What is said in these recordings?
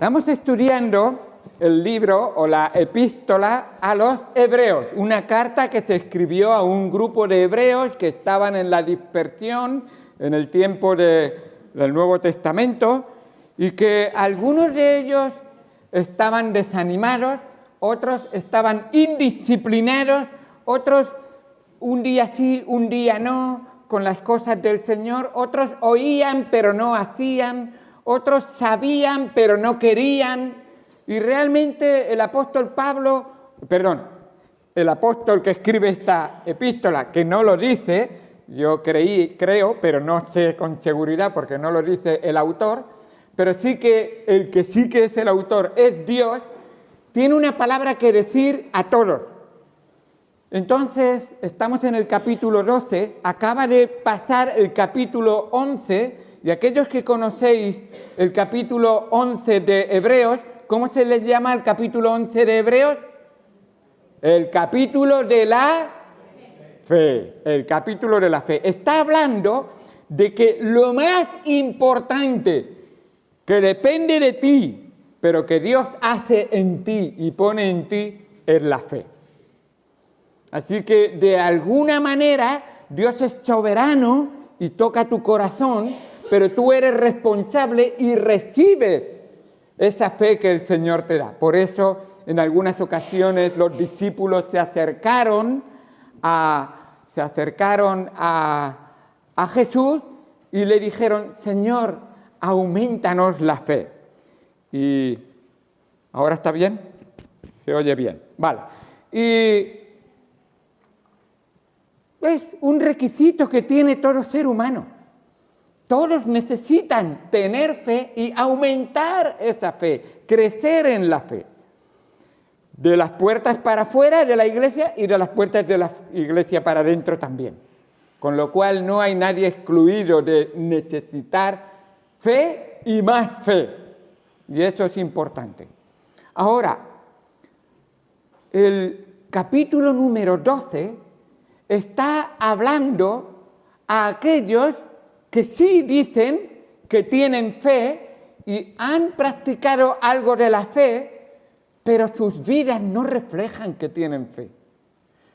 Estamos estudiando el libro o la epístola a los hebreos, una carta que se escribió a un grupo de hebreos que estaban en la dispersión en el tiempo del Nuevo Testamento y que algunos de ellos estaban desanimados, otros estaban indisciplinados, otros un día sí, un día no, con las cosas del Señor, otros oían pero no hacían, otros sabían pero no querían. Y realmente el apóstol que escribe esta epístola, que no lo dice, yo creo, pero no sé con seguridad porque no lo dice el autor, pero sí que el que sí que es el autor es Dios, tiene una palabra que decir a todos. Entonces, estamos en el capítulo 12, acaba de pasar el capítulo 11, y aquellos que conocéis el capítulo 11 de Hebreos, ¿cómo se les llama el capítulo 11 de Hebreos? El capítulo de la fe. El capítulo de la fe. Está hablando de que lo más importante que depende de ti, pero que Dios hace en ti y pone en ti, es la fe. Así que de alguna manera Dios es soberano y toca tu corazón, pero tú eres responsable y recibes esa fe que el Señor te da. Por eso en algunas ocasiones los discípulos se acercaron a Jesús y le dijeron: Señor, aumentanos la fe. Y ¿ahora está bien? Se oye bien. Vale. Y es un requisito que tiene todo ser humano. Todos necesitan tener fe y aumentar esa fe, crecer en la fe. De las puertas para afuera de la iglesia y de las puertas de la iglesia para adentro también. Con lo cual no hay nadie excluido de necesitar fe y más fe. Y eso es importante. Ahora, el capítulo número 12 está hablando a aquellos que sí dicen que tienen fe y han practicado algo de la fe, pero sus vidas no reflejan que tienen fe.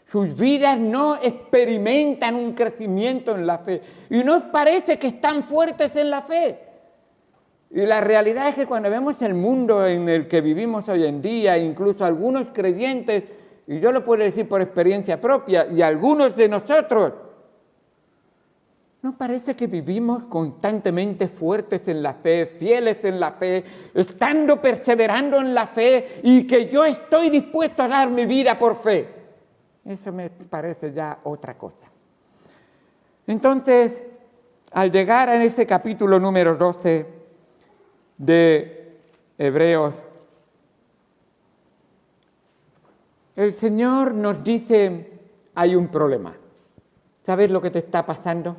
Sus vidas no experimentan un crecimiento en la fe. Y nos parece que están fuertes en la fe. Y la realidad es que cuando vemos el mundo en el que vivimos hoy en día, incluso algunos creyentes, y yo lo puedo decir por experiencia propia, y algunos de nosotros, ¿no parece que vivimos constantemente fuertes en la fe, fieles en la fe, perseverando en la fe, y que yo estoy dispuesto a dar mi vida por fe? Eso me parece ya otra cosa. Entonces, al llegar a ese capítulo número 12 de Hebreos, el Señor nos dice: hay un problema. ¿Sabes lo que te está pasando?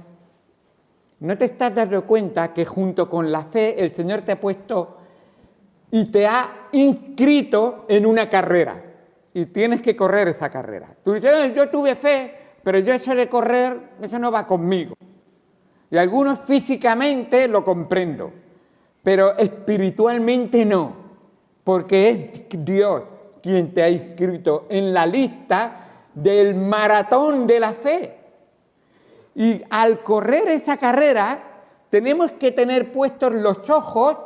¿No te estás dando cuenta que junto con la fe el Señor te ha puesto y te ha inscrito en una carrera? Y tienes que correr esa carrera. Tú dices: yo tuve fe, pero yo eso de correr, eso no va conmigo. Y algunos físicamente lo comprendo, pero espiritualmente no, porque es Dios quien te ha inscrito en la lista del maratón de la fe. Y al correr esa carrera, tenemos que tener puestos los ojos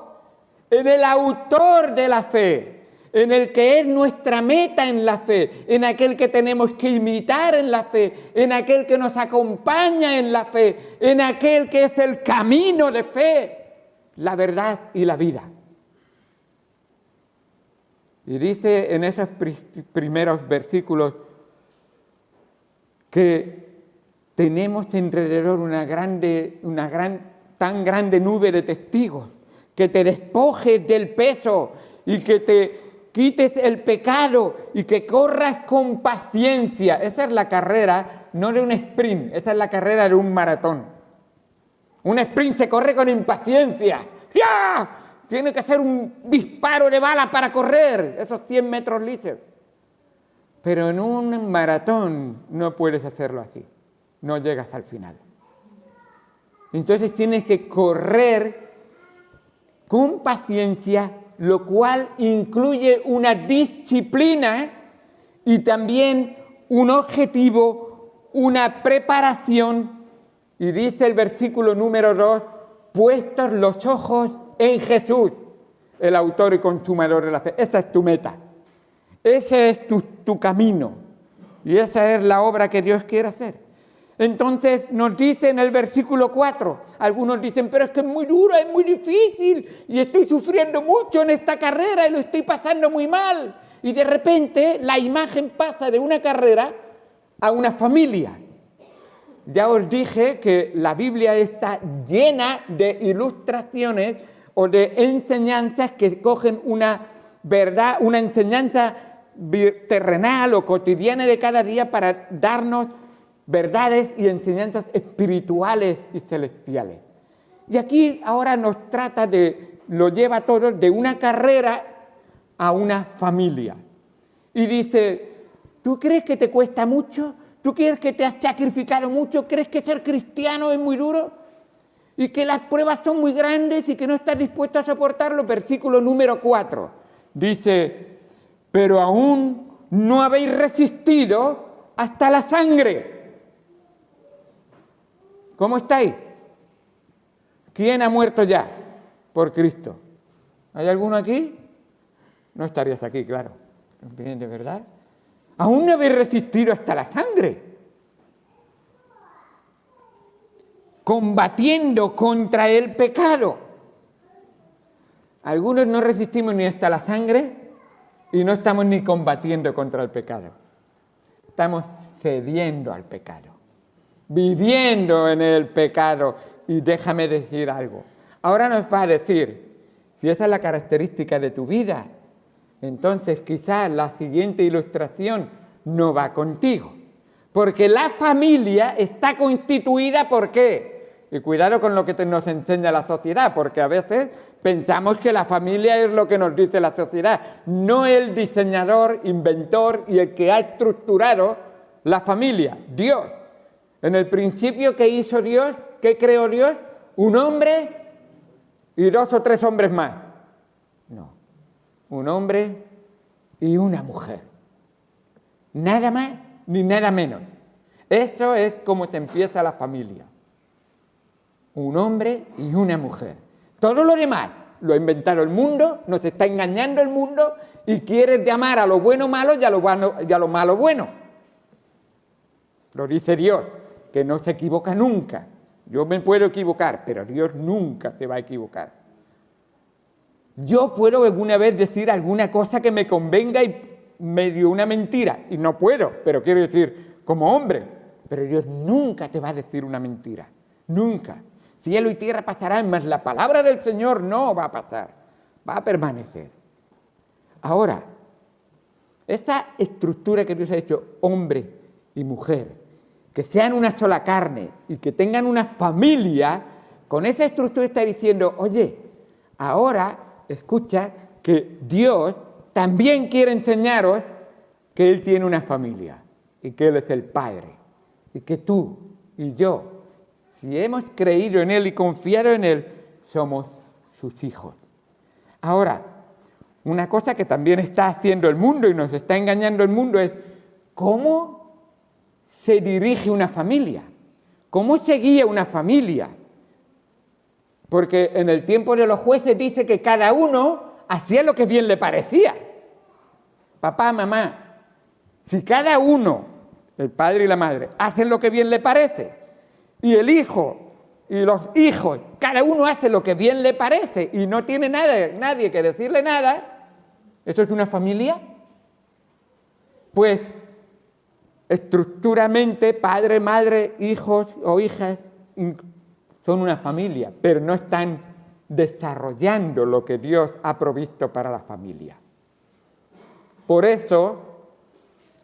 en el autor de la fe, en el que es nuestra meta en la fe, en aquel que tenemos que imitar en la fe, en aquel que nos acompaña en la fe, en aquel que es el camino de fe, la verdad y la vida. Y dice en esos primeros versículos que tenemos alrededor tan grande nube de testigos, que te despojes del peso y que te quites el pecado y que corras con paciencia. Esa es la carrera, no de un sprint, esa es la carrera de un maratón. Un sprint se corre con impaciencia. ¡Ya! Tiene que hacer un disparo de bala para correr esos 100 metros lisos. Pero en un maratón no puedes hacerlo así. No llegas al final. Entonces tienes que correr con paciencia lo cual incluye una disciplina y también un objetivo, una preparación. Y dice el versículo número 2, puestos los ojos en Jesús, el autor y consumador de la fe. Esa es tu meta, ese es tu camino y esa es la obra que Dios quiere hacer. Entonces nos dice en el versículo 4, algunos dicen, pero es que es muy duro, es muy difícil y estoy sufriendo mucho en esta carrera y lo estoy pasando muy mal. Y de repente la imagen pasa de una carrera a una familia. Ya os dije que la Biblia está llena de ilustraciones o de enseñanzas que cogen una verdad, una enseñanza terrenal o cotidiana de cada día para darnos verdades y enseñanzas espirituales y celestiales. Y aquí ahora nos trata lo lleva todo de una carrera a una familia. Y dice, ¿tú crees que te cuesta mucho? ¿Tú crees que te has sacrificado mucho? ¿Crees que ser cristiano es muy duro? ¿Y que las pruebas son muy grandes y que no estás dispuesto a soportarlo? Versículo número 4. Dice, pero aún no habéis resistido hasta la sangre. ¿Cómo estáis? ¿Quién ha muerto ya por Cristo? ¿Hay alguno aquí? No estarías aquí, claro. ¿De verdad? Aún no habéis resistido hasta la sangre. Combatiendo contra el pecado. Algunos no resistimos ni hasta la sangre y no estamos ni combatiendo contra el pecado. Estamos cediendo al pecado, viviendo en el pecado. Y déjame decir algo. Ahora nos va a decir, si esa es la característica de tu vida, entonces quizás la siguiente ilustración no va contigo. Porque la familia está constituida ¿por qué? Y cuidado con lo que nos enseña la sociedad, porque a veces pensamos que la familia es lo que nos dice la sociedad, no el diseñador, inventor y el que ha estructurado la familia, Dios. En el principio, ¿qué hizo Dios? ¿Qué creó Dios? Un hombre y 2 o 3 hombres más. No, un hombre y una mujer. Nada más ni nada menos. Eso es como te empieza la familia. Un hombre y una mujer. Todo lo demás lo ha inventado el mundo, nos está engañando el mundo y quiere llamar a lo bueno malo y a lo malo bueno. Lo dice Dios, que no se equivoca nunca. Yo me puedo equivocar, pero Dios nunca se va a equivocar. Yo puedo alguna vez decir alguna cosa que me convenga y medio una mentira, y no puedo, pero quiero decir, como hombre, pero Dios nunca te va a decir una mentira, nunca. Cielo y tierra pasarán, mas la palabra del Señor no va a pasar, va a permanecer. Ahora, esta estructura que Dios ha hecho, hombre y mujer, que sean una sola carne y que tengan una familia, con esa estructura está diciendo, oye, ahora escucha que Dios también quiere enseñaros que Él tiene una familia y que Él es el Padre y que tú y yo, si hemos creído en Él y confiado en Él, somos sus hijos. Ahora, una cosa que también está haciendo el mundo y nos está engañando el mundo es cómo se dirige una familia, cómo se guía una familia. Porque en el tiempo de los jueces dice que cada uno hacía lo que bien le parecía. Papá, mamá, si cada uno, el padre y la madre, hacen lo que bien le parece, y el hijo y los hijos, cada uno hace lo que bien le parece y no tiene nadie que decirle nada, ¿eso es una familia? Pues estructuralmente, padre, madre, hijos o hijas son una familia, pero no están desarrollando lo que Dios ha provisto para la familia. Por eso,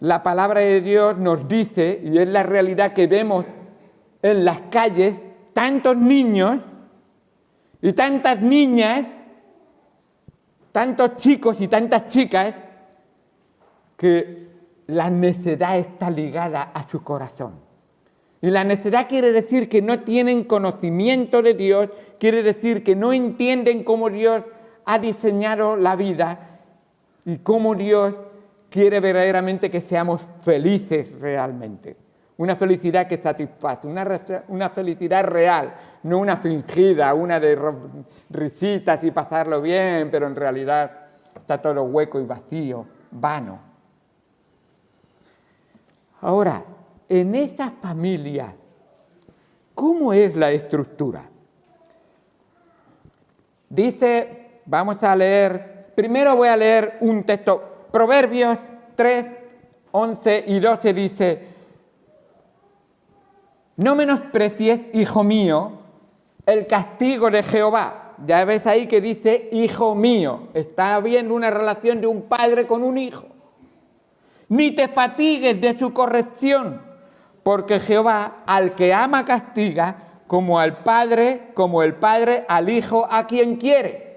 la palabra de Dios nos dice, y es la realidad que vemos en las calles, tantos niños y tantas niñas, tantos chicos y tantas chicas, que la necedad está ligada a su corazón. Y la necedad quiere decir que no tienen conocimiento de Dios, quiere decir que no entienden cómo Dios ha diseñado la vida y cómo Dios quiere verdaderamente que seamos felices realmente. Una felicidad que satisface, una felicidad real, no una fingida, una de risitas y pasarlo bien, pero en realidad está todo hueco y vacío, vano. Ahora, en esa familia, ¿cómo es la estructura? Dice, vamos a leer, primero voy a leer un texto, Proverbios 3, 11 y 12 dice: no menosprecies, hijo mío, el castigo de Jehová. Ya ves ahí que dice hijo mío, está habiendo una relación de un padre con un hijo. Ni te fatigues de su corrección, porque Jehová al que ama castiga, como el padre al hijo a quien quiere.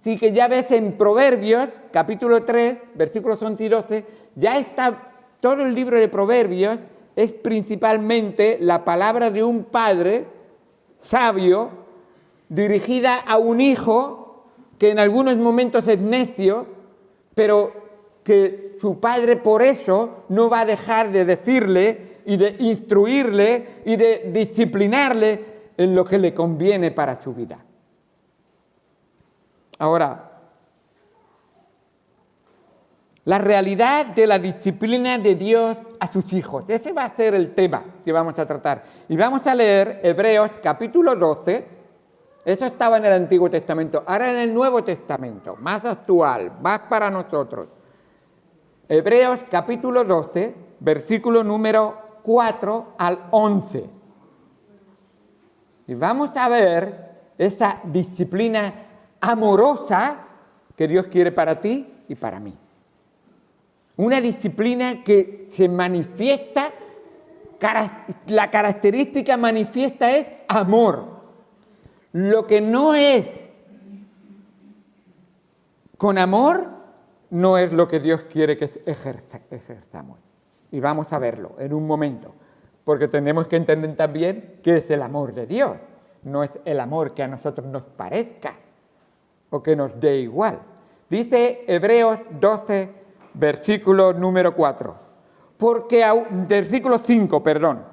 Así que ya ves en Proverbios, capítulo 3, versículos 11 y 12, ya está todo el libro de Proverbios, es principalmente la palabra de un padre sabio dirigida a un hijo que en algunos momentos es necio, pero que su padre por eso no va a dejar de decirle y de instruirle y de disciplinarle en lo que le conviene para su vida. Ahora, la realidad de la disciplina de Dios a sus hijos. Ese va a ser el tema que vamos a tratar. Y vamos a leer Hebreos capítulo 12. Eso estaba en el Antiguo Testamento. Ahora en el Nuevo Testamento, más actual, más para nosotros. Hebreos capítulo 12, versículo número 4 al 11. Y vamos a ver esa disciplina amorosa que Dios quiere para ti y para mí. Una disciplina que se manifiesta, la característica manifiesta es amor. Lo que no es con amor, no es lo que Dios quiere que ejerzamos. Y vamos a verlo en un momento, porque tenemos que entender también qué es el amor de Dios. No es el amor que a nosotros nos parezca o que nos dé igual. Dice Hebreos 12, versículo número 4. Versículo 5, perdón.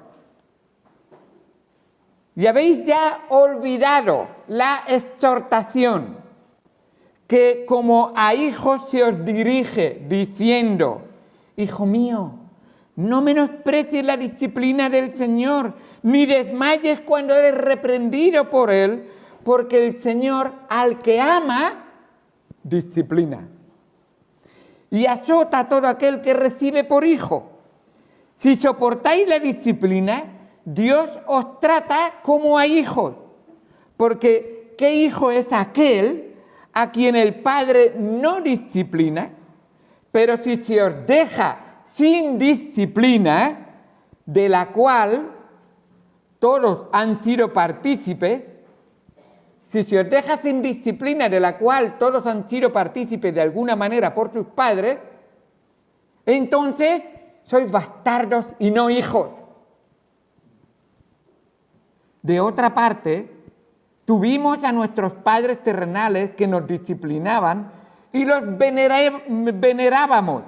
Y habéis ya olvidado la exhortación que como a hijos se os dirige, diciendo: hijo mío, no menosprecies la disciplina del Señor, ni desmayes cuando eres reprendido por Él, porque el Señor al que ama, disciplina. Y azota a todo aquel que recibe por hijo. Si soportáis la disciplina, Dios os trata como a hijos. Porque ¿qué hijo es aquel a quien el Padre no disciplina? Pero si se os deja sin disciplina, de la cual todos han sido partícipes, si se os deja sin disciplina de la cual todos han sido partícipes de alguna manera por sus padres, entonces sois bastardos y no hijos. De otra parte, tuvimos a nuestros padres terrenales que nos disciplinaban y los venerábamos.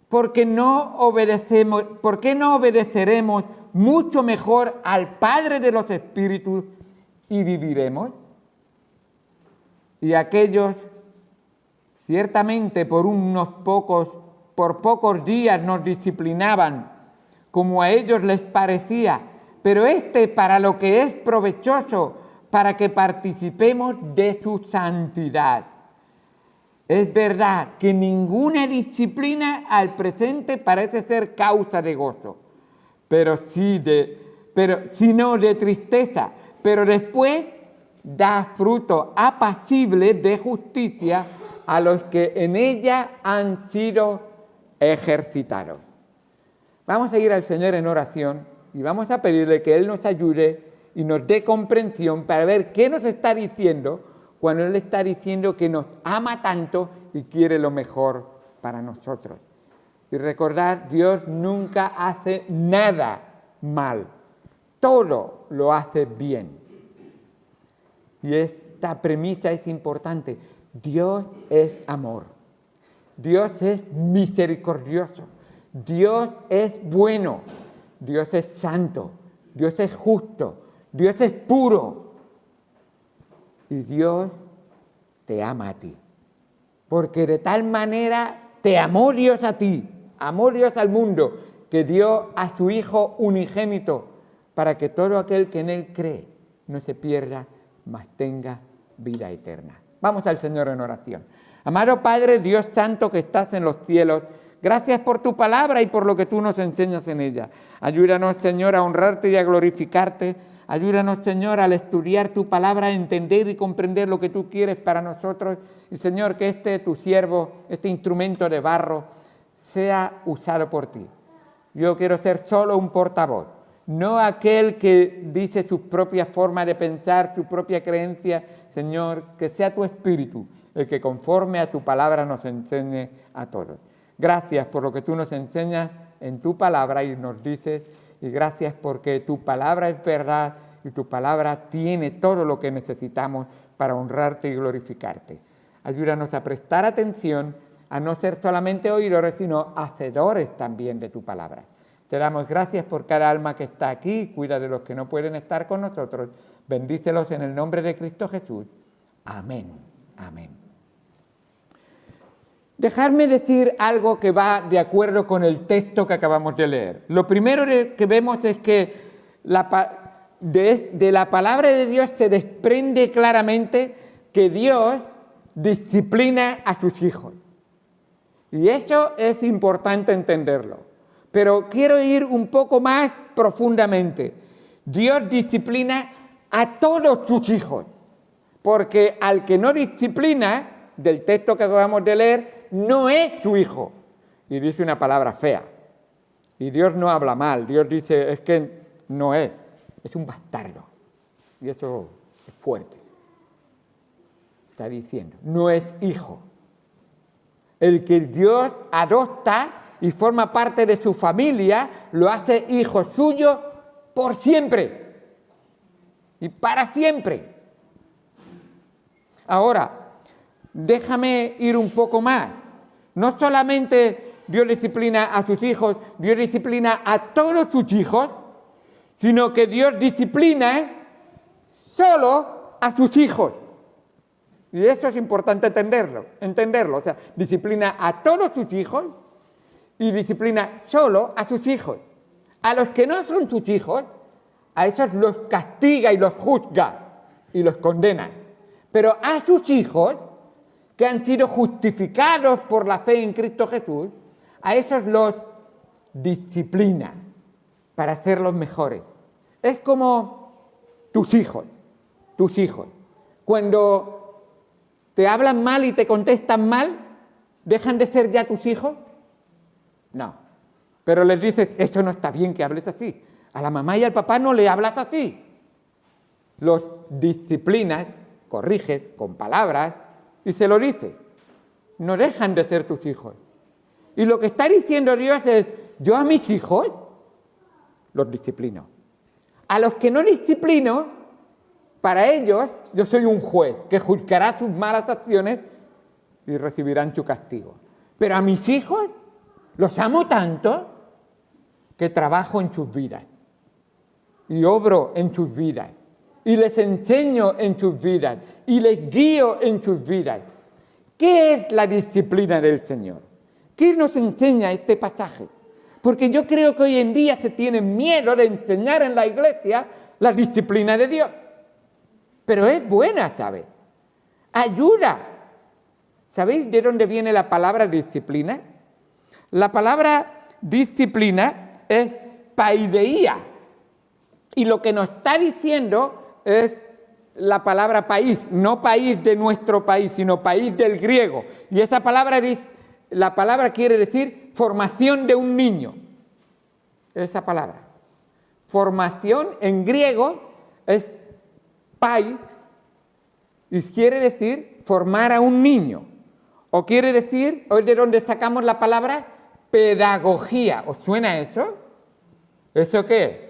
¿Por qué no obedeceremos mucho mejor al Padre de los Espíritus y viviremos? Y aquellos, ciertamente por pocos días nos disciplinaban, como a ellos les parecía, pero para lo que es provechoso, para que participemos de su santidad. Es verdad que ninguna disciplina al presente parece ser causa de gozo, sino de tristeza, pero después da fruto apacible de justicia a los que en ella han sido ejercitados. Vamos a ir al Señor en oración y vamos a pedirle que Él nos ayude y nos dé comprensión para ver qué nos está diciendo cuando Él está diciendo que nos ama tanto y quiere lo mejor para nosotros. Y recordad, Dios nunca hace nada mal, todo lo hace bien. Y es esta premisa es importante. Dios es amor. Dios es misericordioso. Dios es bueno. Dios es santo. Dios es justo. Dios es puro. Y Dios te ama a ti. Porque de tal manera te amó Dios a ti, amó Dios al mundo, que dio a su Hijo unigénito, para que todo aquel que en Él cree no se pierda, mas tenga vida eterna. Vamos al Señor en oración. Amado Padre, Dios santo que estás en los cielos, gracias por tu palabra y por lo que tú nos enseñas en ella. Ayúdanos, Señor, a honrarte y a glorificarte. Ayúdanos, Señor, al estudiar tu palabra, a entender y comprender lo que tú quieres para nosotros. Y, Señor, que tu siervo, este instrumento de barro, sea usado por ti. Yo quiero ser solo un portavoz, no aquel que dice su propia forma de pensar, su propia creencia. Señor, que sea tu Espíritu el que conforme a tu palabra nos enseñe a todos. Gracias por lo que tú nos enseñas en tu palabra y nos dices, y gracias porque tu palabra es verdad y tu palabra tiene todo lo que necesitamos para honrarte y glorificarte. Ayúdanos a prestar atención, a no ser solamente oidores, sino hacedores también de tu palabra. Te damos gracias por cada alma que está aquí, cuida de los que no pueden estar con nosotros, bendícelos en el nombre de Cristo Jesús. Amén, amén. Dejadme decir algo que va de acuerdo con el texto que acabamos de leer. Lo primero que vemos es que de la palabra de Dios se desprende claramente que Dios disciplina a sus hijos. Y eso es importante entenderlo. Pero quiero ir un poco más profundamente. Dios disciplina a todos sus hijos, porque al que no disciplina, del texto que acabamos de leer, no es su hijo. Y dice una palabra fea. Y Dios no habla mal. Dios dice, es que no es un bastardo. Y eso es fuerte. Está diciendo, no es hijo. El que Dios adopta y forma parte de su familia, lo hace hijo suyo por siempre. Y para siempre. Ahora, déjame ir un poco más. No solamente Dios disciplina a sus hijos, Dios disciplina a todos sus hijos, sino que Dios disciplina solo a sus hijos. Y eso es importante entenderlo. O sea, disciplina a todos sus hijos y disciplina solo a sus hijos. A los que no son sus hijos, a esos los castiga y los juzga y los condena. Pero a sus hijos, que han sido justificados por la fe en Cristo Jesús, a esos los disciplina para hacerlos mejores. Es como tus hijos. Cuando te hablan mal y te contestan mal, ¿dejan de ser ya tus hijos? No. Pero les dices, eso no está bien que hables así. A la mamá y al papá no le hablas así. Los disciplinas, corriges con palabras y se lo dices. No dejan de ser tus hijos. Y lo que está diciendo Dios es, yo a mis hijos los disciplino. A los que no disciplino, para ellos yo soy un juez que juzgará sus malas acciones y recibirán su castigo. Pero a mis hijos los amo tanto que trabajo en sus vidas y obro en sus vidas y les enseño en sus vidas y les guío en sus vidas. ¿Qué es la disciplina del Señor? ¿Qué nos enseña este pasaje? Porque yo creo que hoy en día se tiene miedo de enseñar en la iglesia la disciplina de Dios. Pero es buena, ¿sabes? Ayuda. ¿Sabéis de dónde viene la palabra disciplina? La palabra disciplina es paideia. Y lo que nos está diciendo es la palabra país, no país de nuestro país, sino país del griego. Y esa palabra la palabra quiere decir formación de un niño. Esa palabra. Formación en griego es pais y quiere decir formar a un niño. O quiere decir, ¿hoy de dónde sacamos la palabra? Pedagogía. ¿Os suena eso? ¿Eso qué es?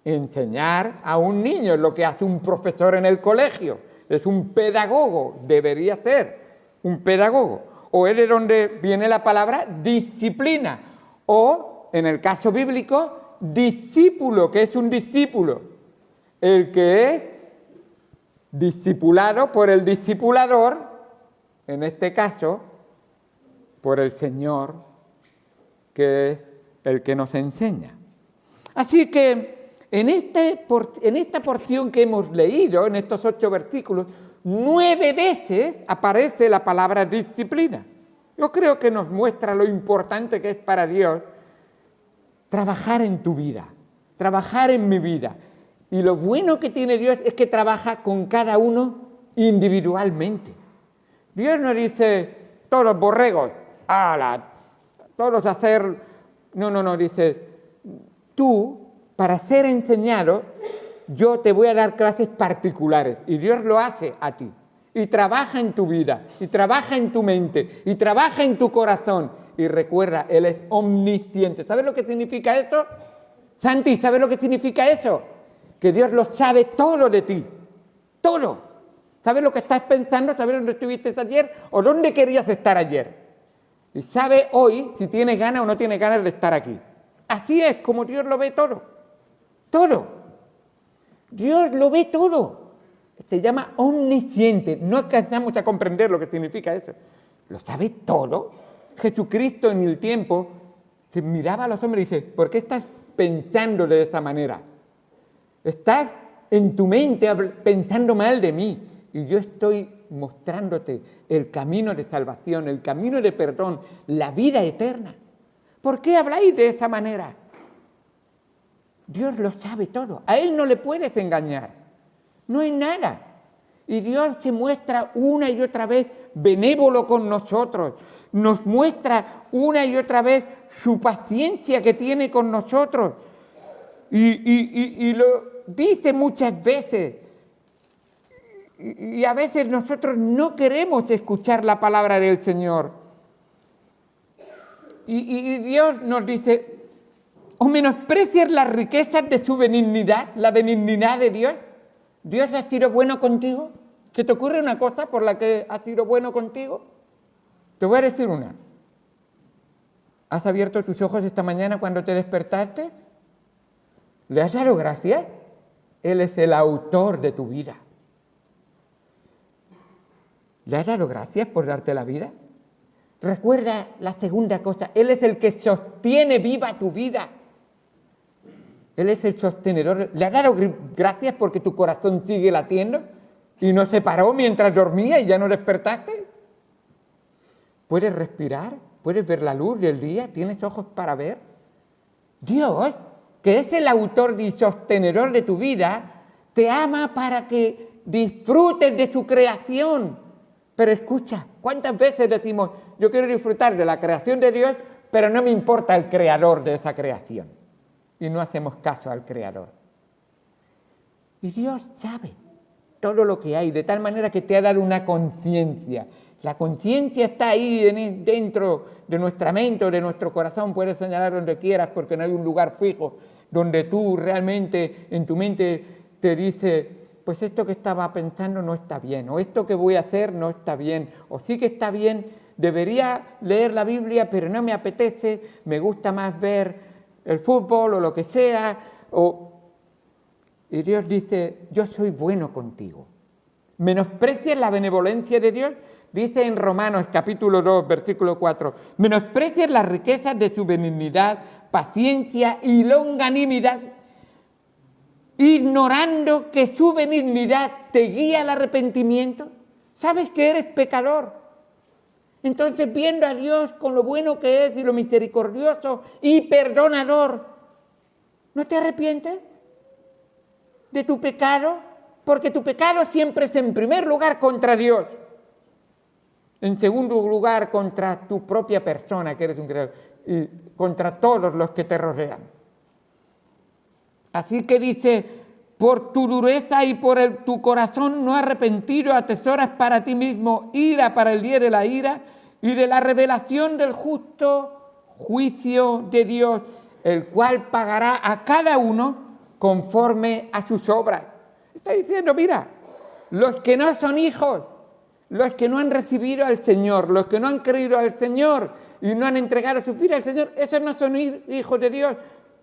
Enseñar a un niño es lo que hace un profesor en el colegio. es un pedagogo, debería ser un pedagogo. O es de donde viene la palabra disciplina, o, en el caso bíblico, discípulo, que es un discípulo, el que es discipulado por el discipulador, en este caso, por el Señor, que es el que nos enseña. Así que en esta porción que hemos leído, en estos 8 versículos, 9 veces aparece la palabra disciplina. Yo creo que nos muestra lo importante que es para Dios trabajar en tu vida, trabajar en mi vida. Y lo bueno que tiene Dios es que trabaja con cada uno individualmente. Dios no dice, todos borregos, ¡hala!, todos hacer... No, dice, tú, para ser enseñado, yo te voy a dar clases particulares, y Dios lo hace a ti, y trabaja en tu vida, y trabaja en tu mente, y trabaja en tu corazón, y recuerda, Él es omnisciente. ¿Sabes lo que significa eso? Santi, ¿sabes lo que significa eso? Que Dios lo sabe todo de ti, todo. ¿Sabes lo que estás pensando? ¿Sabes dónde estuviste ayer? ¿O dónde querías estar ayer? Y sabe hoy si tienes ganas o no tienes ganas de estar aquí. Así es como Dios lo ve todo, todo. Dios lo ve todo. Se llama omnisciente. No alcanzamos a comprender lo que significa eso. Lo sabe todo. Jesucristo en el tiempo se miraba a los hombres y dice, ¿por qué estás pensando de esa manera? Estás en tu mente pensando mal de mí. Y yo estoy mostrándote el camino de salvación, el camino de perdón, la vida eterna. ¿Por qué habláis de esa manera? Dios lo sabe todo. A Él no le puedes engañar. No hay nada. Y Dios se muestra una y otra vez benévolo con nosotros. Nos muestra una y otra vez su paciencia que tiene con nosotros. Y lo dice muchas veces. Y a veces nosotros no queremos escuchar la palabra del Señor. Y Dios nos dice, ¿o menosprecias las riquezas de su benignidad, la benignidad de Dios? ¿Dios ha sido bueno contigo? ¿Se te ocurre una cosa por la que ha sido bueno contigo? Te voy a decir una. ¿Has abierto tus ojos esta mañana cuando te despertaste? ¿Le has dado gracias? Él es el autor de tu vida. ¿Le has dado gracias por darte la vida? Recuerda la segunda cosa, Él es el que sostiene viva tu vida. Él es el sostenedor. ¿Le has dado gracias porque tu corazón sigue latiendo y no se paró mientras dormía y ya no despertaste? ¿Puedes respirar? ¿Puedes ver la luz del día? ¿Tienes ojos para ver? Dios, que es el autor y sostenedor de tu vida, te ama para que disfrutes de su creación. Pero escucha, ¿cuántas veces decimos, yo quiero disfrutar de la creación de Dios, pero no me importa el creador de esa creación? Y no hacemos caso al creador. Y Dios sabe todo lo que hay, de tal manera que te ha dado una conciencia. La conciencia está ahí dentro de nuestra mente o de nuestro corazón. Puedes señalar donde quieras porque no hay un lugar fijo donde tú realmente en tu mente te dice, pues esto que estaba pensando no está bien, o esto que voy a hacer no está bien, o sí que está bien, debería leer la Biblia, pero no me apetece, me gusta más ver el fútbol o lo que sea. Y Dios dice, yo soy bueno contigo. ¿Menosprecias la benevolencia de Dios? Dice en Romanos capítulo 2, versículo 4, menosprecias las riquezas de su benignidad, paciencia y longanimidad, ignorando que su benignidad te guía al arrepentimiento. ¿Sabes que eres pecador? Entonces, viendo a Dios con lo bueno que es y lo misericordioso y perdonador, ¿no te arrepientes de tu pecado? Porque tu pecado siempre es en primer lugar contra Dios. En segundo lugar, contra tu propia persona, que eres un creador, y contra todos los que te rodean. Así que dice, por tu dureza y por tu corazón no arrepentido atesoras para ti mismo ira para el día de la ira y de la revelación del justo juicio de Dios, el cual pagará a cada uno conforme a sus obras. Está diciendo, mira, los que no son hijos, los que no han recibido al Señor, los que no han creído al Señor y no han entregado su vida al Señor, esos no son hijos de Dios.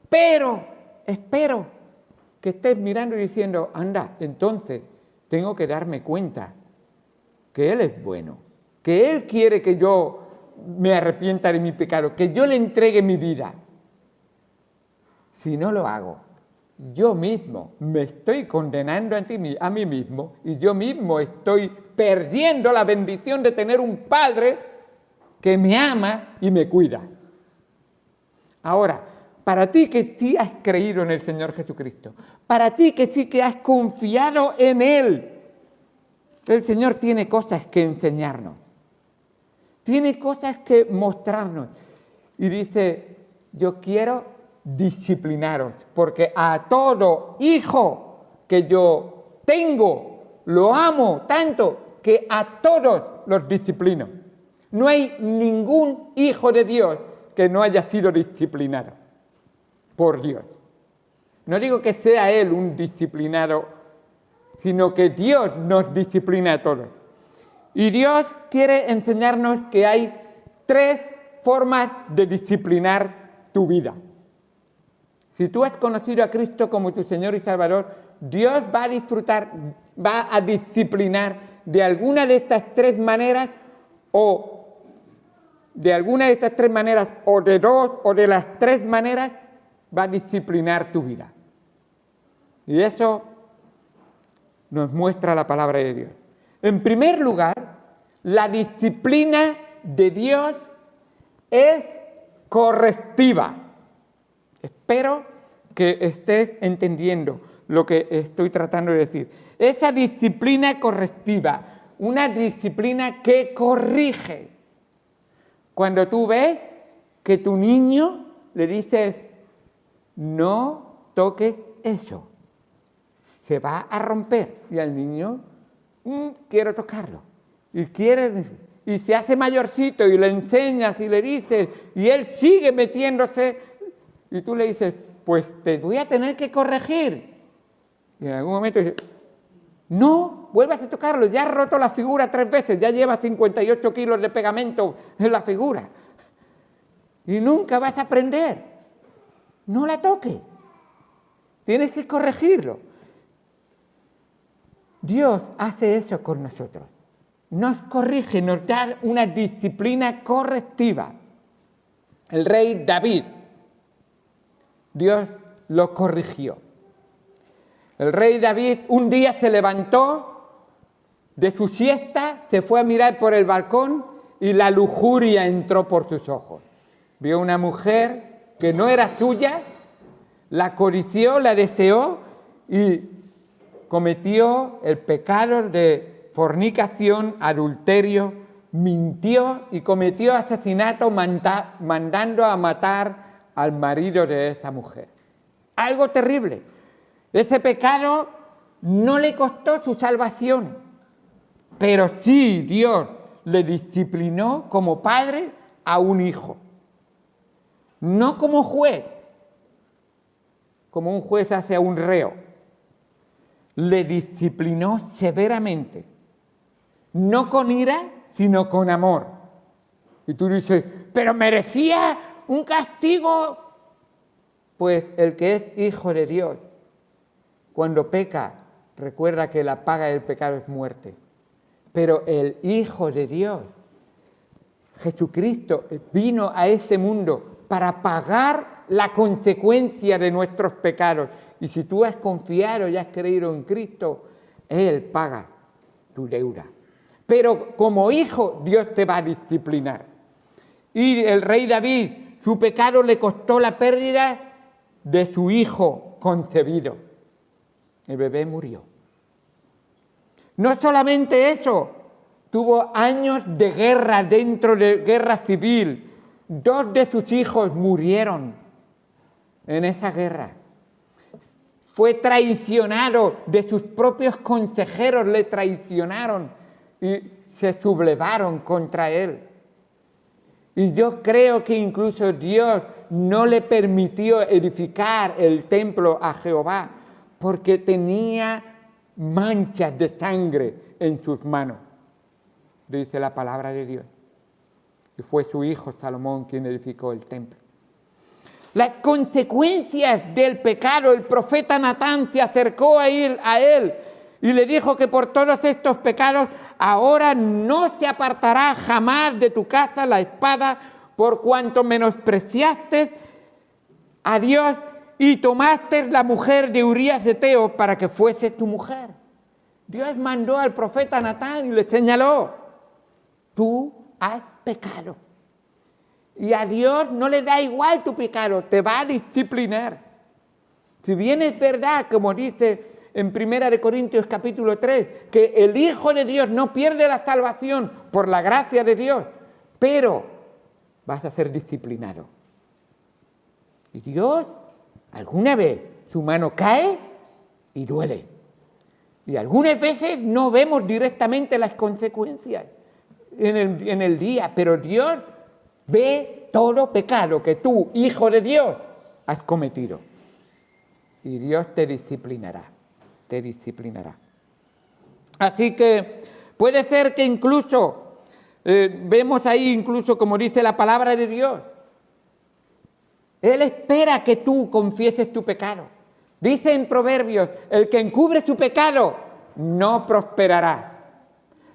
Pero espero que estés mirando y diciendo, anda, entonces tengo que darme cuenta que Él es bueno, que Él quiere que yo me arrepienta de mi pecado, que yo le entregue mi vida. Si no lo hago, yo mismo me estoy condenando a mí mismo y yo mismo estoy perdiendo la bendición de tener un Padre que me ama y me cuida. Ahora, para ti que sí has creído en el Señor Jesucristo, para ti que sí que has confiado en Él, el Señor tiene cosas que enseñarnos, tiene cosas que mostrarnos. Y dice, yo quiero disciplinaros, porque a todo hijo que yo tengo, lo amo tanto que a todos los disciplino. No hay ningún hijo de Dios que no haya sido disciplinado por Dios. No digo que sea Él un disciplinado, sino que Dios nos disciplina a todos. Y Dios quiere enseñarnos que hay 3 formas de disciplinar tu vida. Si tú has conocido a Cristo como tu Señor y Salvador, Dios va a disciplinar de alguna de estas 3 maneras o de 2 o de las 3 maneras va a disciplinar tu vida. Y eso nos muestra la palabra de Dios. En primer lugar, la disciplina de Dios es correctiva. Espero que estés entendiendo lo que estoy tratando de decir. Esa disciplina correctiva, una disciplina que corrige. Cuando tú ves que tu niño le dices, no toques eso, se va a romper. Y al niño, quiero tocarlo. Y se hace mayorcito y le enseñas y le dices, y él sigue metiéndose, y tú le dices, pues te voy a tener que corregir. Y en algún momento dices, no, vuelvas a tocarlo, ya has roto la figura 3 veces, ya llevas 58 kilos de pegamento en la figura. Y nunca vas a aprender. No la toques. Tienes que corregirlo. Dios hace eso con nosotros. Nos corrige, nos da una disciplina correctiva. El rey David, Dios lo corrigió. El rey David un día se levantó de su siesta, se fue a mirar por el balcón y la lujuria entró por sus ojos. Vio una mujer que no era suya, la codició, la deseó y cometió el pecado de fornicación, adulterio, mintió y cometió asesinato mandando a matar al marido de esa mujer. Algo terrible. Ese pecado no le costó su salvación, pero sí Dios le disciplinó como padre a un hijo. No como juez, como un juez hace a un reo. Le disciplinó severamente, no con ira, sino con amor. Y tú dices, pero merecía un castigo. Pues el que es hijo de Dios, cuando peca, recuerda que la paga del pecado es muerte. Pero el Hijo de Dios, Jesucristo, vino a este mundo para pagar la consecuencia de nuestros pecados. Y si tú has confiado y has creído en Cristo, Él paga tu deuda. Pero como hijo, Dios te va a disciplinar. Y el rey David, su pecado le costó la pérdida de su hijo concebido. El bebé murió. No solamente eso, tuvo años de guerra dentro de guerra civil. 2 de sus hijos murieron en esa guerra. Fue traicionado, de sus propios consejeros le traicionaron y se sublevaron contra él. Y yo creo que incluso Dios no le permitió edificar el templo a Jehová, porque tenía manchas de sangre en sus manos, dice la palabra de Dios. Y fue su hijo Salomón quien edificó el templo. Las consecuencias del pecado, el profeta Natán se acercó a él y le dijo que por todos estos pecados ahora no se apartará jamás de tu casa la espada, por cuanto menospreciaste a Dios y tomaste la mujer de Urías Eteo para que fuese tu mujer. Dios mandó al profeta Natán y le señaló: tú has pecado. Y a Dios no le da igual tu pecado, te va a disciplinar. Si bien es verdad, como dice en 1 Corintios capítulo 3, que el Hijo de Dios no pierde la salvación por la gracia de Dios, pero vas a ser disciplinado. Y Dios, alguna vez, su mano cae y duele. Y algunas veces no vemos directamente las consecuencias en el día, pero Dios ve todo pecado que tú, hijo de Dios, has cometido. Y Dios te disciplinará, te disciplinará. Así que puede ser que incluso, vemos ahí incluso como dice la palabra de Dios, Él espera que tú confieses tu pecado. Dice en Proverbios, el que encubre su pecado no prosperará,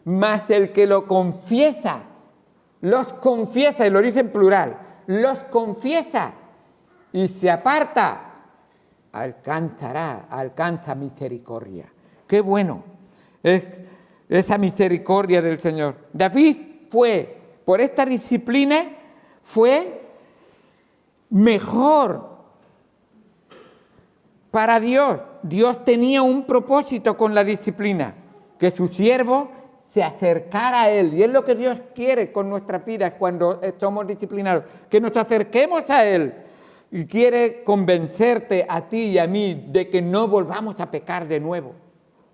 mas el que lo confiesa, los confiesa, y lo dice en plural, los confiesa y se aparta, alcanza misericordia. Qué bueno es esa misericordia del Señor. David fue, por esta disciplina, fue mejor para Dios. Dios tenía un propósito con la disciplina, que su siervo se acercara a Él. Y es lo que Dios quiere con nuestras vidas cuando somos disciplinados, que nos acerquemos a Él. Y quiere convencerte a ti y a mí de que no volvamos a pecar de nuevo.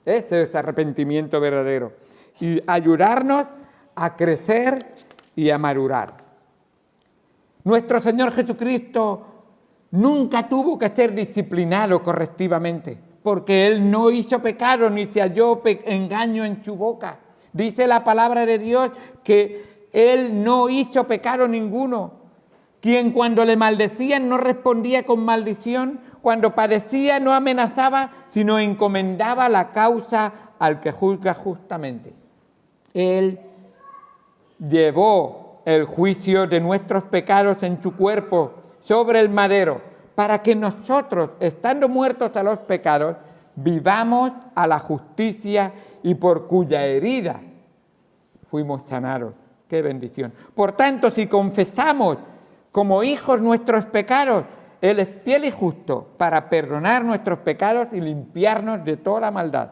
Ese es arrepentimiento verdadero. Y ayudarnos a crecer y a madurar. Nuestro Señor Jesucristo nunca tuvo que ser disciplinado correctivamente, porque Él no hizo pecado ni se halló engaño en su boca. Dice la palabra de Dios que Él no hizo pecado ninguno. Quien cuando le maldecían no respondía con maldición, cuando padecía no amenazaba, sino encomendaba la causa al que juzga justamente. Él llevó el juicio de nuestros pecados en su cuerpo sobre el madero, para que nosotros, estando muertos a los pecados, vivamos a la justicia y por cuya herida fuimos sanados. ¡Qué bendición! Por tanto, si confesamos como hijos nuestros pecados, Él es fiel y justo para perdonar nuestros pecados y limpiarnos de toda maldad.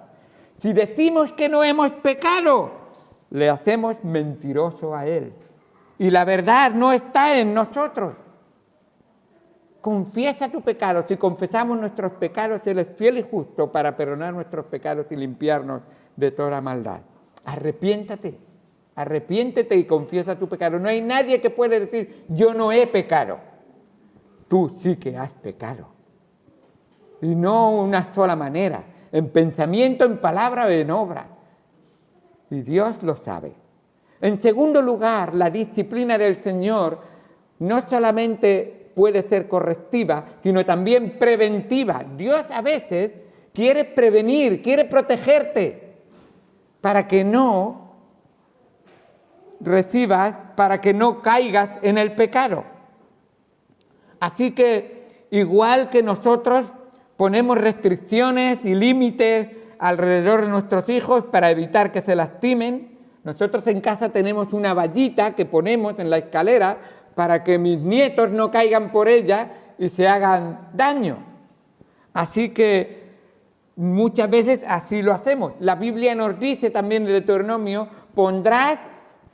Si decimos que no hemos pecado, le hacemos mentiroso a Él. Y la verdad no está en nosotros. Confiesa tu pecado. Si confesamos nuestros pecados, Él es fiel y justo para perdonar nuestros pecados y limpiarnos de toda maldad. Arrepiéntate. Arrepiéntete y confiesa tu pecado. No hay nadie que pueda decir, yo no he pecado. Tú sí que has pecado. Y no una sola manera, en pensamiento, en palabra o en obra. Y Dios lo sabe. En segundo lugar, la disciplina del Señor no solamente puede ser correctiva, sino también preventiva. Dios a veces quiere prevenir, quiere protegerte para que no recibas, para que no caigas en el pecado. Así que, igual que nosotros ponemos restricciones y límites alrededor de nuestros hijos para evitar que se lastimen, nosotros en casa tenemos una vallita que ponemos en la escalera para que mis nietos no caigan por ella y se hagan daño. Así que muchas veces así lo hacemos. La Biblia nos dice también en el Deuteronomio, pondrás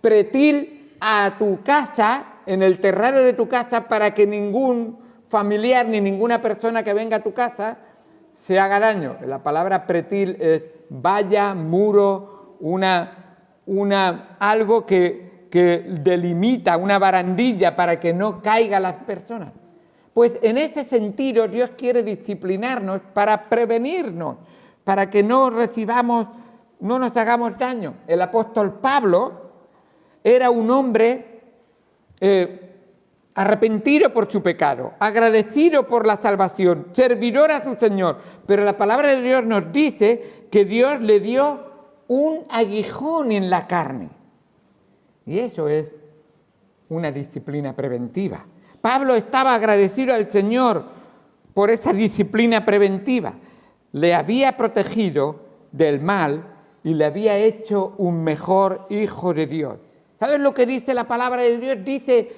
pretil a tu casa, en el terrario de tu casa, para que ningún familiar ni ninguna persona que venga a tu casa se haga daño. La palabra pretil es valla, muro, algo que delimita, una barandilla para que no caigan las personas. Pues en ese sentido Dios quiere disciplinarnos para prevenirnos, para que no nos hagamos daño. El apóstol Pablo era un hombre arrepentido por su pecado, agradecido por la salvación, servidor a su Señor. Pero la palabra de Dios nos dice que Dios le dio un aguijón en la carne. Y eso es una disciplina preventiva. Pablo estaba agradecido al Señor por esa disciplina preventiva. Le había protegido del mal y le había hecho un mejor hijo de Dios. ¿Sabes lo que dice la palabra de Dios? Dice,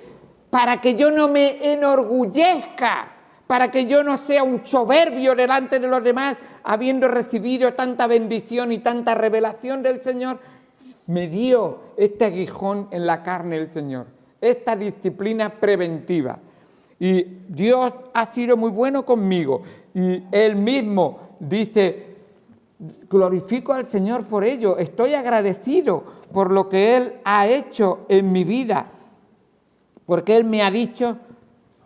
para que yo no me enorgullezca, para que yo no sea un soberbio delante de los demás, habiendo recibido tanta bendición y tanta revelación del Señor, me dio este aguijón en la carne del Señor, esta disciplina preventiva. Y Dios ha sido muy bueno conmigo. Y Él mismo dice, glorifico al Señor por ello, estoy agradecido por lo que Él ha hecho en mi vida, porque Él me ha dicho,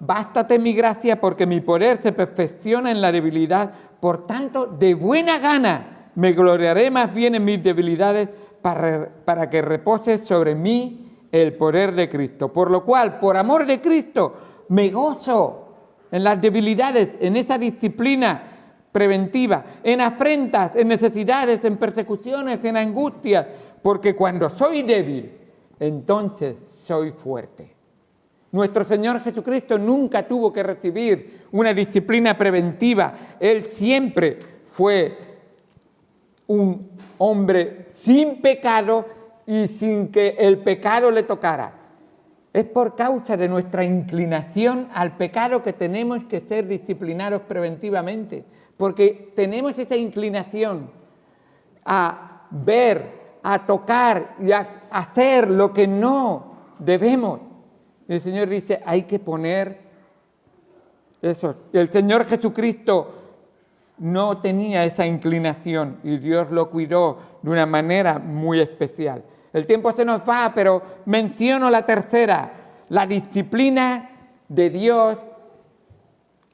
bástate mi gracia porque mi poder se perfecciona en la debilidad, por tanto, de buena gana me gloriaré más bien en mis debilidades para que repose sobre mí el poder de Cristo. Por lo cual, por amor de Cristo, me gozo en las debilidades, en esa disciplina preventiva, en afrentas, en necesidades, en persecuciones, en angustias, porque cuando soy débil, entonces soy fuerte. Nuestro Señor Jesucristo nunca tuvo que recibir una disciplina preventiva. Él siempre fue un hombre sin pecado y sin que el pecado le tocara. Es por causa de nuestra inclinación al pecado que tenemos que ser disciplinados preventivamente, porque tenemos esa inclinación a ver, a tocar y a hacer lo que no debemos. El Señor dice, hay que poner eso. El Señor Jesucristo no tenía esa inclinación y Dios lo cuidó de una manera muy especial. El tiempo se nos va, pero menciono la tercera. La disciplina de Dios,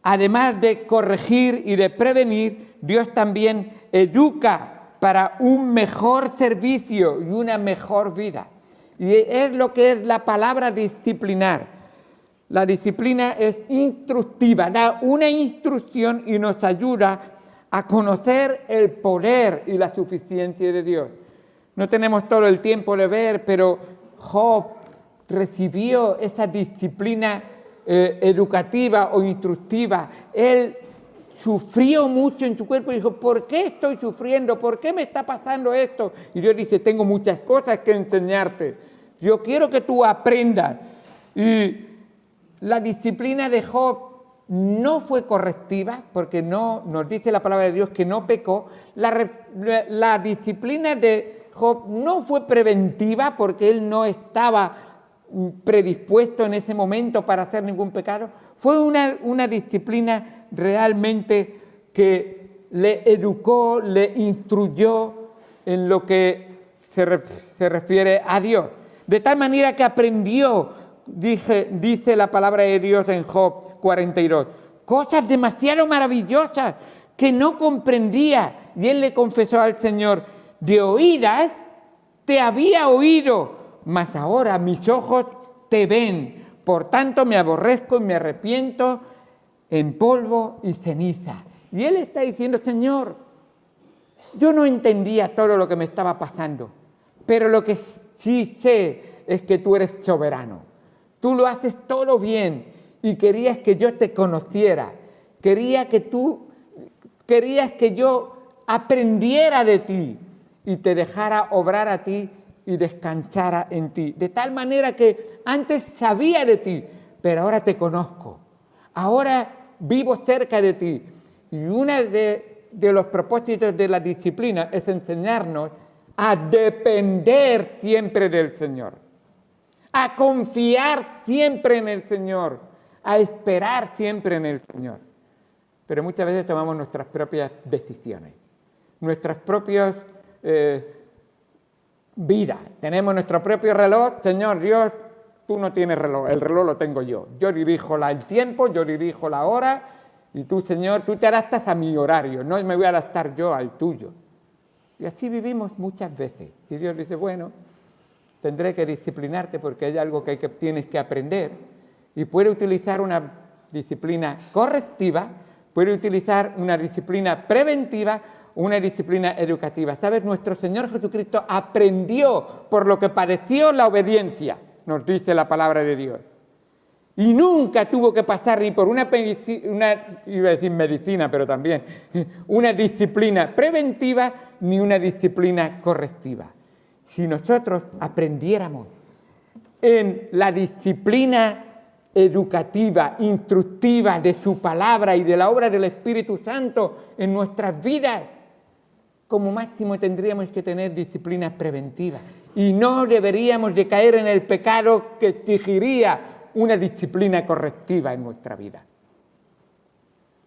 además de corregir y de prevenir, Dios también educa para un mejor servicio y una mejor vida. Y es lo que es la palabra disciplinar. La disciplina es instructiva, da una instrucción y nos ayuda a conocer el poder y la suficiencia de Dios. No tenemos todo el tiempo de ver, pero Job recibió esa disciplina educativa o instructiva. Él sufrió mucho en su cuerpo y dijo, ¿por qué estoy sufriendo? ¿Por qué me está pasando esto? Y Dios dice, tengo muchas cosas que enseñarte. Yo quiero que tú aprendas. Y la disciplina de Job no fue correctiva, porque no nos dice la palabra de Dios que no pecó. La disciplina de Job no fue preventiva, porque él no estaba predispuesto en ese momento para hacer ningún pecado. Fue una disciplina realmente que le educó, le instruyó en lo que se refiere a Dios. De tal manera que aprendió, dice la palabra de Dios en Job 42, cosas demasiado maravillosas que no comprendía. Y él le confesó al Señor, de oídas te había oído, mas ahora mis ojos te ven. Por tanto me aborrezco y me arrepiento en polvo y ceniza. Y él está diciendo, Señor, yo no entendía todo lo que me estaba pasando, pero lo que sí sé es que tú eres soberano. Tú lo haces todo bien y querías que yo te conociera. Querías que yo aprendiera de ti y te dejara obrar a ti y descansara en ti. De tal manera que antes sabía de ti, pero ahora te conozco. Ahora vivo cerca de ti. Y uno de los propósitos de la disciplina es enseñarnos a depender siempre del Señor, a confiar siempre en el Señor, a esperar siempre en el Señor. Pero muchas veces tomamos nuestras propias decisiones, nuestras propias vidas. Tenemos nuestro propio reloj. Señor Dios, tú no tienes reloj, el reloj lo tengo yo. Yo dirijo el tiempo, yo dirijo la hora Y tú, Señor, tú te adaptas a mi horario, no me voy a adaptar yo al tuyo. Y así vivimos muchas veces. Y Dios dice, bueno, tendré que disciplinarte porque hay algo que tienes que aprender. Y puede utilizar una disciplina correctiva, puede utilizar una disciplina preventiva, una disciplina educativa. ¿Sabes? Nuestro Señor Jesucristo aprendió por lo que pareció la obediencia, nos dice la palabra de Dios. Y nunca tuvo que pasar ni por una medicina, pero también una disciplina preventiva ni una disciplina correctiva. Si nosotros aprendiéramos en la disciplina educativa, instructiva de su palabra y de la obra del Espíritu Santo en nuestras vidas, como máximo tendríamos que tener disciplinas preventivas y no deberíamos de caer en el pecado que exigiría una disciplina correctiva en nuestra vida.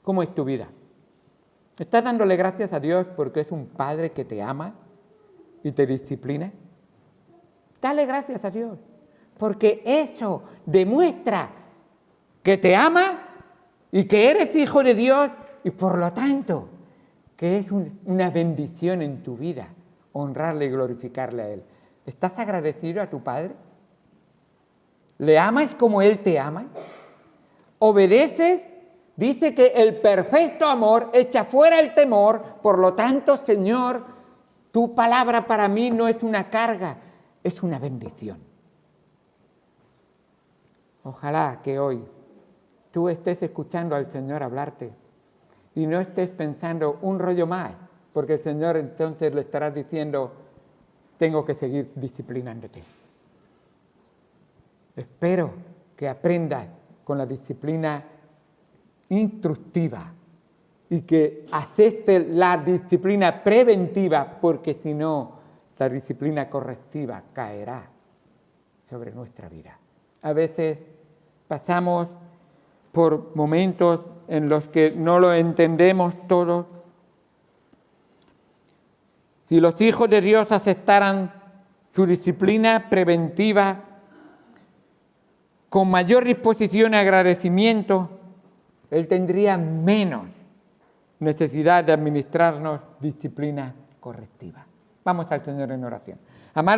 ¿Cómo es tu vida? ¿Estás dándole gracias a Dios porque es un Padre que te ama y te disciplina? Dale gracias a Dios, porque eso demuestra que te ama y que eres hijo de Dios y por lo tanto que es una bendición en tu vida honrarle y glorificarle a Él. ¿Estás agradecido a tu Padre? ¿Le amas como Él te ama? ¿Obedeces? Dice que el perfecto amor echa fuera el temor, por lo tanto, Señor, tu palabra para mí no es una carga, es una bendición. Ojalá que hoy tú estés escuchando al Señor hablarte y no estés pensando un rollo más, porque el Señor entonces le estará diciendo, tengo que seguir disciplinándote. Espero que aprendas con la disciplina instructiva y que aceptes la disciplina preventiva, porque si no, la disciplina correctiva caerá sobre nuestra vida. A veces pasamos por momentos en los que no lo entendemos todo. Si los hijos de Dios aceptaran su disciplina preventiva con mayor disposición y agradecimiento, Él tendría menos necesidad de administrarnos disciplina correctiva. Vamos al Señor en oración. Amado